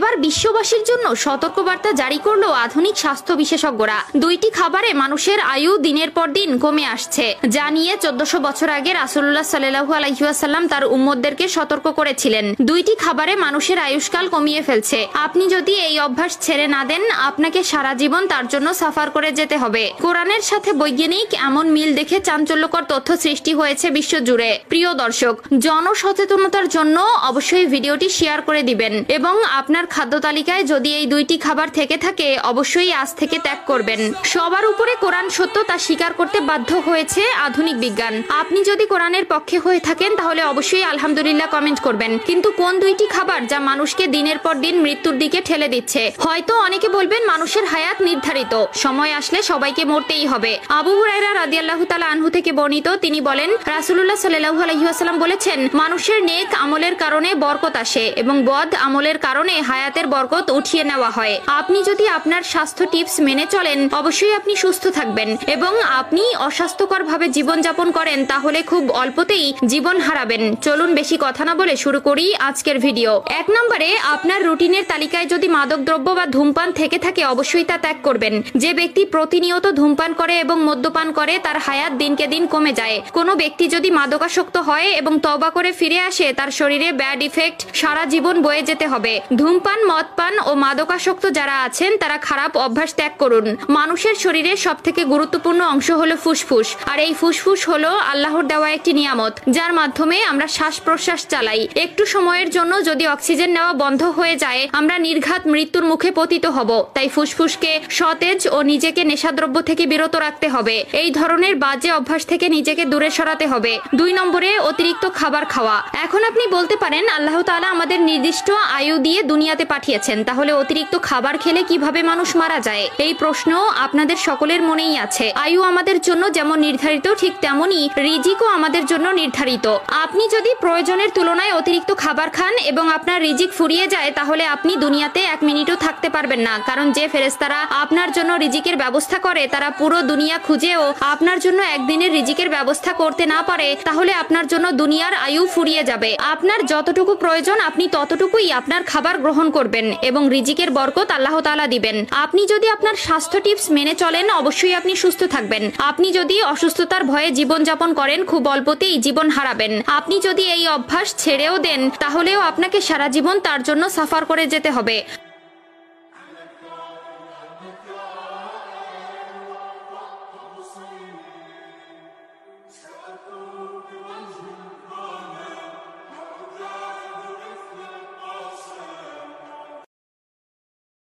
এবার বিশ্ববাসীর জন্য সতর্কবার্তা জারি করলো আধুনিক স্বাস্থ্য বিশেষজ্ঞরা। দুইটি খাবারে মানুষের আয়ু দিনের পর দিন কমে আসছে, যা নিয়ে 1400 বছর আগে রাসূলুল্লাহ সাল্লাল্লাহু আলাইহি ওয়াসাল্লাম তার উম্মতদেরকে সতর্ক করেছিলেন। দুইটি খাবারে মানুষের আয়ুষ্কাল কমিয়ে ফেলছে। আপনি যদি এই অভ্যাস ছেড়ে না দেন, আপনাকে সারা জীবন তার জন্য সাফার করে যেতে হবে। কোরআনের সাথে বৈজ্ঞানিক এমন মিল দেখে চাঞ্চল্যকর তথ্য সৃষ্টি হয়েছে বিশ্বজুড়ে। প্রিয় দর্শক, জনসচেতনতার জন্য অবশ্যই ভিডিওটি শেয়ার করে দিবেন এবং আপনার খাদ্য তালিকায় যদি এই দুইটি খাবার থেকে থাকে অবশ্যই আজ থেকে ত্যাগ করবেন। সবার উপরে কোরআন সত্য তা স্বীকার করতে বাধ্য হয়েছে আধুনিক বিজ্ঞান। আপনি যদি কোরআনের পক্ষে হয়ে থাকেন তাহলে অবশ্যই আলহামদুলিল্লাহ কমেন্ট করবেন। কিন্তু কোন দুইটি খাবার যা মানুষকে দিনের পর দিন মৃত্যুর দিকে ঠেলে দিচ্ছে? হয়তো অনেকে বলবেন মানুষের হায়াত নির্ধারিত, সময় আসলে সবাইকে মরতেই হবে। আবু হুরায়রা রাদিয়াল্লাহু তাআলা আনহু থেকে বর্ণিত, তিনি বলেন রাসূলুল্লাহ সাল্লাল্লাহু আলাইহি ওয়াসাল্লাম বলেছেন, মানুষের নেক আমলের কারণে বরকত আসে এবং বদ আমলের কারণে হায়াতের বরকত উঠিয়ে নেওয়া হয়। আপনি যদি আপনার স্বাস্থ্য টিপস মেনে চলেন অবশ্যই আপনি সুস্থ থাকবেন, এবং আপনি অস্বাস্থ্যকর ভাবে জীবনযাপন করেন তাহলে খুব অল্পতেই জীবন হারাবেন। চলুন বেশি কথা না বলে শুরু করি আজকের ভিডিও। 1 নম্বরে, আপনার রুটিনের তালিকায় যদি মাদকদ্রব্য বা ধূমপান থেকে থাকে অবশ্যই তা ত্যাগ করবেন। যে ব্যক্তি প্রতিনিয়ত ধূমপান করে এবং মদ্যপান করে তার হায়াত দিনকে দিন কমে যায়। কোনো ব্যক্তি যদি মাদকাসক্ত হয় এবং তওবা করে ফিরে আসে তার শরীরে ব্যাড ইফেক্ট সারা জীবন বয়ে যেতে হবে। ধূমপান, মদপান ও মাদকাসক্ত যারা আছেন তারা খারাপ অভ্যাস ত্যাগ করুন। মানুষের শরীরের সবথেকে গুরুত্বপূর্ণ অংশ হলো ফুসফুস, আর এই ফুসফুস হলো আল্লাহর দেওয়া একটি নিয়ামত, যার মাধ্যমে আমরা শ্বাস প্রশ্বাস চালাই। একটু সময়ের জন্য যদি অক্সিজেন নেওয়া বন্ধ হয়ে যায় আমরা নির্ঘাত মৃত্যুর মুখে পতিত হব। তাই ফুসফুসকে সতেজ ও নিজেকে নেশাদ্রব্য থেকে বিরত রাখতে হবে। এই ধরনের বাজে অভ্যাস থেকে নিজেকে দূরে সরাতে হবে। 2 নম্বরে, অতিরিক্ত খাবার খাওয়া। এখন আপনি বলতে পারেন আল্লাহ তাআলা আমাদের নির্দিষ্ট আয়ু দিয়ে দুনিয়াতে পাঠিয়েছেন, তাহলে অতিরিক্ত খাবার খেলে কিভাবে মানুষ মারা যায়? এই প্রশ্ন আপনাদের সকলের মনেই আছে। আয়ু আমাদের জন্য যেমন নির্ধারিত ঠিক তেমনি রিজিকও আমাদের জন্য নির্ধারিত। আপনি যদি প্রয়োজনের তুলনায় অতিরিক্ত খাবার খান এবং আপনার রিজিক ফুরিয়ে যায় তাহলে আপনি দুনিয়াতে 1 মিনিটও থাকতে পারবেন না, কারণ যে ফেরেশতারা আপনার জন্য রিজিকের ব্যবস্থা করে তারা পুরো দুনিয়া খুঁজেও আপনার জন্য একদিনের রিজিকের ব্যবস্থা করতে না পারে, তাহলে আপনার জন্য দুনিয়ার আয়ু ফুরিয়ে যাবে। আপনার যতটুকু প্রয়োজন আপনি ততটুকুই আপনার খাবার গ্রহণ করবেন এবং রিজিকের বরকত আল্লাহ তাআলা দিবেন। আপনি যদি আপনার স্বাস্থ্য টিপস মেনে চলেন অবশ্যই আপনি সুস্থ থাকবেন। আপনি যদি অসুস্থতার ভয়ে জীবনযাপন করেন খুব অল্পতেই জীবন হারাবেন। আপনি যদি এই অভ্যাস ছেড়েও দেন তাহলেও আপনাকে সারা জীবন তার জন্য সাফার করে যেতে হবে।